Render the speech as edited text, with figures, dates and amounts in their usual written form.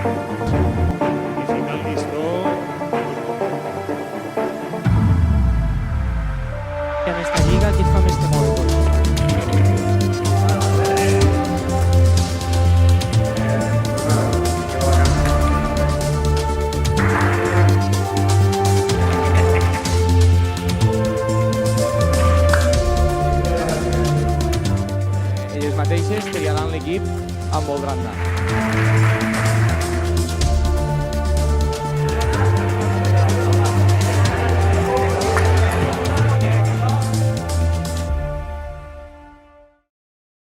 Fica el llistó. En esta lliga, qui fa més temor? Elles mateixes triaran l'equip amb vol anar.